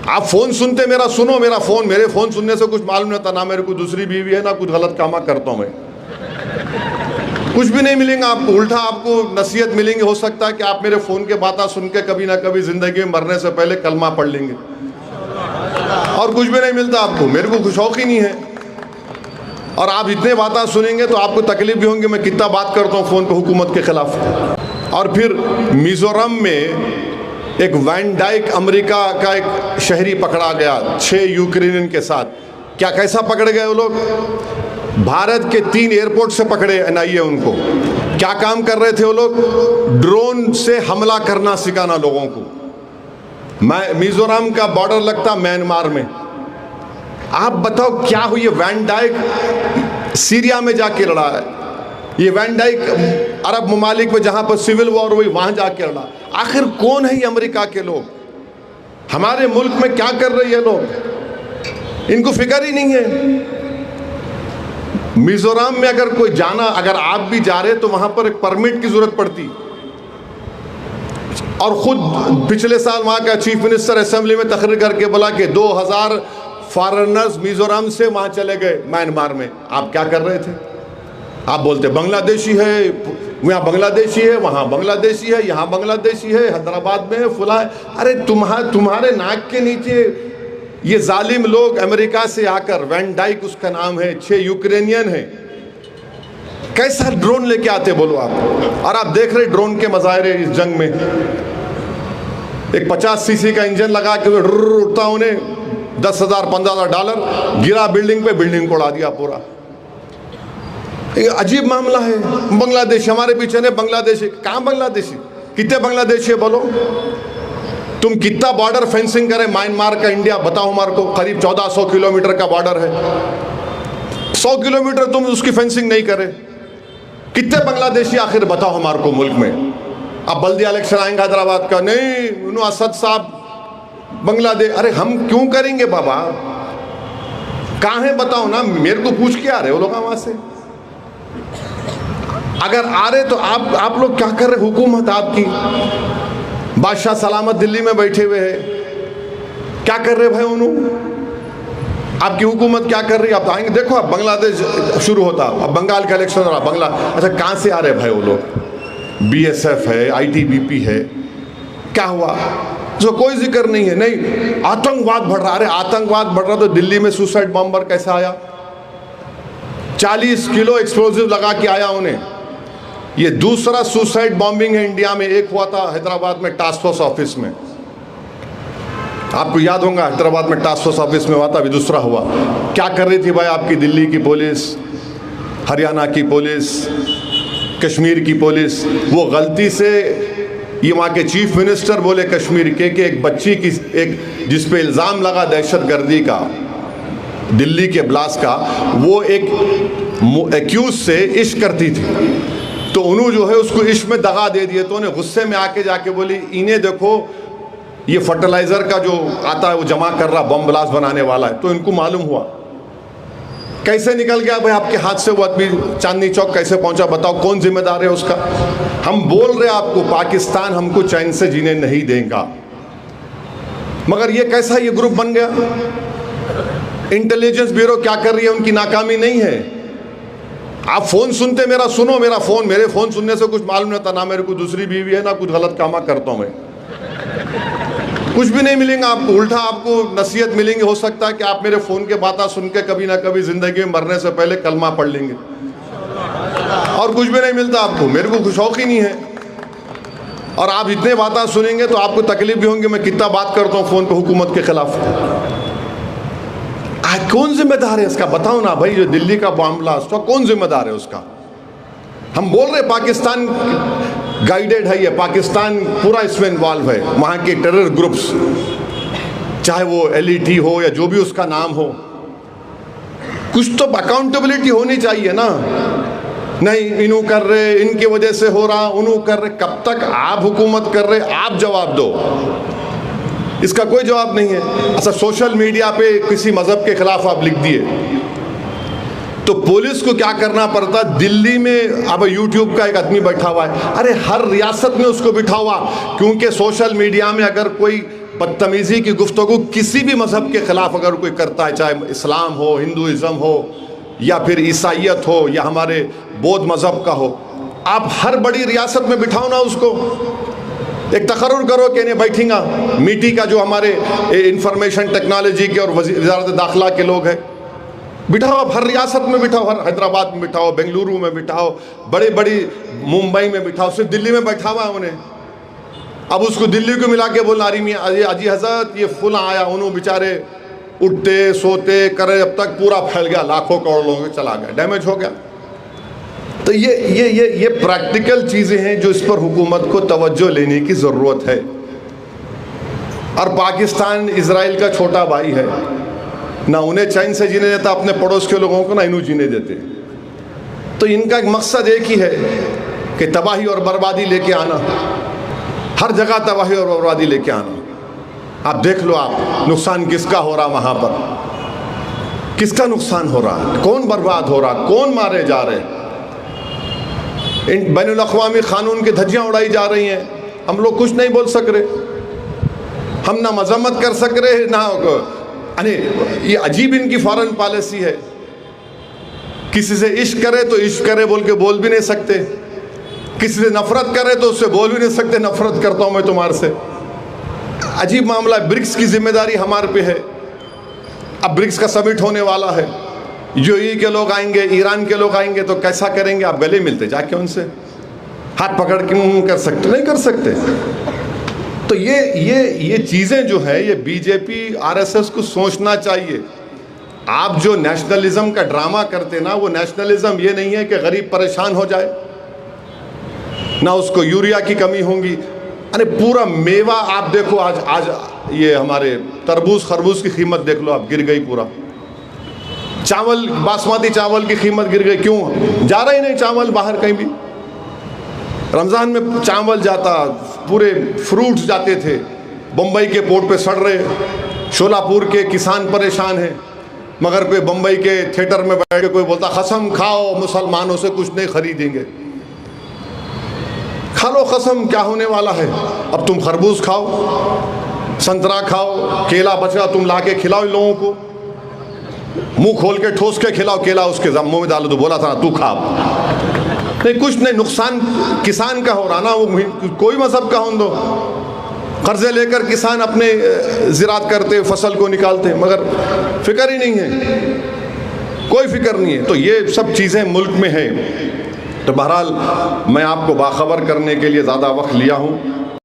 आप फोन सुनते, मेरा सुनो, मेरा फोन, मेरे फोन सुनने से कुछ मालूम नहीं होता, ना मेरे को दूसरी बीवी है, ना कुछ गलत काम करता हूं मैं, कुछ भी नहीं मिलेगा आपको, उल्टा आपको नसीहत मिलेंगी। हो सकता है कि आप मेरे फोन के बातें सुन के कभी ना कभी जिंदगी में मरने से पहले कलमा पढ़ लेंगे, और कुछ भी नहीं मिलता आपको, मेरे को कुछ शौक ही नहीं है। और आप इतने बातें सुनेंगे तो आपको तकलीफ भी होंगी, मैं कितना बात करता हूँ फ़ोन पे हुकूमत के ख़िलाफ़। और फिर मिज़ोरम में एक वैन डाइक अमेरिका का एक शहरी पकड़ा गया 6 यूक्रेनियन के साथ। क्या कैसा पकड़े गए वो लोग? भारत के 3 एयरपोर्ट से पकड़े एनआईए उनको। क्या काम कर रहे थे वो लोग? ड्रोन से हमला करना सिखाना लोगों को। मिज़ोरम का बॉर्डर लगता म्यांमार में। आप बताओ क्या हुई? वैन डाइक सीरिया में जाके लड़ा है, ये वैन डाइक अरब ममालिक में जहां पर सिविल वॉर हुई वहां जाके लड़ा। आखिर कौन है ये अमेरिका के लोग? हमारे मुल्क में क्या कर रहे हैं लोग? इनको फिक्र ही नहीं है। मिजोरम में अगर कोई जाना, अगर आप भी जा रहे तो वहां पर एक परमिट की जरूरत पड़ती। और खुद पिछले साल वहां का चीफ मिनिस्टर असेंबली में तकरीर करके बोला कि 2000 फॉरेनर्स मिजोरम से वहां चले गए म्यांमार में। आप क्या कर रहे थे? आप बोलते बांग्लादेशी है, यहाँ बांग्लादेशी है, वहाँ बांग्लादेशी है, यहाँ बांग्लादेशी है, हैदराबाद में है, फुला है। अरे तुम्हारे नाक के नीचे ये जालिम लोग अमेरिका से आकर, वैन डाइक उसका नाम है, 6 यूक्रेनियन है, कैसा ड्रोन लेके आते बोलो आप। और आप देख रहे ड्रोन के मजाहरे इस जंग में। एक 50 सीसी का इंजन लगा के उड़ता, उन्हें 10,000 15,000 डॉलर गिरा बिल्डिंग पे, बिल्डिंग को उड़ा दिया पूरा। ये अजीब मामला है। बांग्लादेश हमारे पीछे ने, बांग्लादेशी कहाँ बांग्लादेशी? कितने बांग्लादेशी है बोलो? तुम कितना बॉर्डर फेंसिंग करे म्यांमार का इंडिया बताओ हमारे को? करीब 1400 किलोमीटर का बॉर्डर है। 100 किलोमीटर तुम उसकी फेंसिंग नहीं करे। कितने बांग्लादेशी आखिर बताओ हमारे को मुल्क में? अब बल्दिया इलेक्शन आएंगे हैदराबाद का, नहीं असद साहब बांग्लादेश। अरे हम क्यों करेंगे बाबा? कहाँ है बताओ ना, मेरे को पूछ के आ रहे हो लोग वहां से। अगर आ रहे तो आप लोग क्या कर रहे? हुकूमत आपकी, बादशाह सलामत दिल्ली में बैठे हुए हैं, क्या कर रहे भाई? उन्होंने आपकी हुकूमत क्या कर रही है? आप आएंगे देखो, अब बांग्लादेश शुरू होता, अब बंगाल का इलेक्शन हो रहा, बंगला। अच्छा कहाँ से आ रहे भाई वो लोग? बीएसएफ है, आईटीबीपी है, क्या हुआ? जो कोई जिक्र नहीं है। नहीं, आतंकवाद बढ़ रहा। अरे आतंकवाद बढ़ रहा तो दिल्ली में सुसाइड बॉम्बर कैसा आया? 40 किलो एक्सप्लोजिव लगा के आया उन्हें। ये दूसरा सुसाइड बॉम्बिंग है इंडिया में। एक हुआ था हैदराबाद में टास्क फोर्स ऑफिस में, आपको याद होगा, हैदराबाद में टास्क फोर्स ऑफिस में हुआ था। अभी दूसरा हुआ। क्या कर रही थी भाई आपकी दिल्ली की पुलिस, हरियाणा की पुलिस, कश्मीर की पुलिस? वो गलती से, ये वहाँ के चीफ मिनिस्टर बोले कश्मीर के कि एक बच्ची की, एक जिस पे इल्ज़ाम लगा दहशतगर्दी का, दिल्ली के ब्लास्ट का, वो एक एक्यूज से इश्क करती थी, तो उन्होंने जो है उसको इश्क में दगा दे दिए। तो उन्हें गुस्से में आके जाके बोली, इन्हें देखो ये फर्टिलाइजर का जो आता है वो जमा कर रहा, बम ब्लास्ट बनाने वाला है। तो इनको मालूम हुआ। कैसे निकल गया भाई आपके हाथ से वो आदमी? चांदनी चौक कैसे पहुंचा बताओ? कौन जिम्मेदार है उसका? हम बोल रहे आपको पाकिस्तान हमको चैन से जीने नहीं देगा, मगर ये कैसा ये ग्रुप बन गया? इंटेलिजेंस ब्यूरो क्या कर रही है? उनकी नाकामी नहीं है। आप फोन सुनते, मेरा सुनो, मेरा फोन, मेरे फोन सुनने से कुछ मालूम नहीं होता, ना मेरे को दूसरी बीवी है, ना कुछ गलत काम करता हूं मैं, कुछ भी नहीं मिलेगा आपको, उल्टा आपको नसीहत मिलेंगी। हो सकता है कि आप मेरे फोन के बातें सुन के कभी ना कभी जिंदगी में मरने से पहले कलमा पढ़ लेंगे, और कुछ भी नहीं मिलता आपको, मेरे को कुछ शौक ही नहीं है। और आप इतने बातें सुनेंगे तो आपको तकलीफ भी होंगी, मैं कितना बात करता हूँ फोन पे हुकूमत के खिलाफ। कौन जिम्मेदार है इसका? बताओ ना भाई, जो दिल्ली का बॉम्ब ब्लास्ट हुआ, कौन जिम्मेदार है उसका? हम बोल रहे पाकिस्तान गाइडेड है, ये पाकिस्तान पूरा इसमें इन्वॉल्व है। वहाँ के टेरर ग्रुप्स, चाहे वो एलईटी हो या जो भी उसका नाम हो, कुछ तो अकाउंटेबिलिटी होनी चाहिए ना। नहीं इन्हों कर रहे, इनकी वजह से हो रहा, उन्हों कर रहे। कब तक आप हुकूमत कर रहे? आप जवाब दो, इसका कोई जवाब नहीं है। अच्छा सोशल मीडिया पे किसी मजहब के खिलाफ आप लिख दिए तो पुलिस को क्या करना पड़ता? दिल्ली में अब यूट्यूब का एक आदमी बैठा हुआ है, अरे हर रियासत में उसको बिठा हुआ, क्योंकि सोशल मीडिया में अगर कोई बदतमीज़ी की गुफ्तगू किसी भी मज़हब के ख़िलाफ़ अगर कोई करता है, चाहे इस्लाम हो, हिंदुइज़्म हो, या फिर ईसाइयत हो, या हमारे बौद्ध मज़हब का हो, आप हर बड़ी रियासत में बिठाओ ना उसको, एक तकर्रुर करो कि नहीं बैठेगा। मीटी का जो हमारे इंफॉर्मेशन टेक्नोलॉजी के और वज़ारत दाखिला के लोग हैं, बिठाओ, आप हर रियासत में बिठाओ, हर हैदराबाद में बिठाओ, बेंगलुरु में बिठाओ, बड़ी बड़ी मुंबई में बिठाओ, सिर्फ दिल्ली में बैठा हुआ है उन्हें। अब उसको दिल्ली को मिला के बोलना अरे मियाँ अजी हज़रत ये फुल आया, उन्होंने बेचारे उठते सोते करे, अब तक पूरा फैल गया, लाखों करोड़ लोगों के चला गया, डैमेज हो गया। तो ये प्रैक्टिकल चीज़ें हैं जो इस पर हुकूमत को तवज्जो लेने की ज़रूरत है। और पाकिस्तान इजराइल का छोटा भाई है, ना उन्हें चैन से जीने देता, अपने पड़ोस के लोगों को ना इन्हें जीने देते। तो इनका एक मकसद एक ही है कि तबाही और बर्बादी लेके आना, हर जगह तबाही और बर्बादी लेके आना। आप देख लो, आप नुकसान किसका हो रहा, वहाँ पर किसका नुकसान हो रहा है, कौन बर्बाद हो रहा, कौन मारे जा रहे, इन बैनुल अक़वामी क़ानून की धज्जियाँ उड़ाई जा रही हैं। हम लोग कुछ नहीं बोल सक रहे, हम ना मजम्मत कर सक रहे, ना अरे ये अजीब इनकी फॉरेन पॉलिसी है। किसी से इश्क करे तो इश्क करे बोल के बोल भी नहीं सकते, किसी से नफरत करे तो उससे बोल भी नहीं सकते नफरत करता हूँ मैं तुम्हारे से। अजीब मामला है। ब्रिक्स की जिम्मेदारी हमारे पे है। अब ब्रिक्स का समिट होने वाला है, यूएई के लोग आएंगे, ईरान के लोग आएंगे, तो कैसा करेंगे आप? गले मिलते जाके उनसे हाथ पकड़ के कर सकते? नहीं कर सकते। तो ये चीज़ें जो है, ये बीजेपी आरएसएस को सोचना चाहिए। आप जो नेशनलिज्म का ड्रामा करते ना, वो नेशनलिज्म ये नहीं है कि गरीब परेशान हो जाए, ना उसको यूरिया की कमी होगी। अरे पूरा मेवा आप देखो, आज ये हमारे तरबूज खरबूज की कीमत देख लो आप, गिर गई पूरा। चावल, बासमती चावल की कीमत गिर गई। क्यों? जा रहा ही नहीं चावल बाहर कहीं भी। रमज़ान में चावल जाता, पूरे फ्रूट्स जाते थे, बम्बई के पोर्ट पे सड़ रहे। शोलापुर के किसान परेशान हैं, मगर कोई बम्बई के थिएटर में बैठ के कोई बोलता कसम खाओ मुसलमानों से कुछ नहीं खरीदेंगे। खा लो कसम, क्या होने वाला है? अब तुम खरबूज खाओ, संतरा खाओ, केला बचा तुम ला के खिलाओ लोगों को, मुंह खोल के ठोस के खिलाओ केला, उसके मुंह में डालो तो बोला था तू खा। नहीं, कुछ नहीं, नुकसान किसान का हो रहा ना, वो कोई मजहब का हो दो। कर्जे लेकर किसान अपने ज़राअत करते, फसल को निकालते, मगर फिक्र ही नहीं है, कोई फिक्र नहीं है। तो ये सब चीज़ें मुल्क में हैं। तो बहरहाल मैं आपको बाखबर करने के लिए ज़्यादा वक्त लिया हूँ।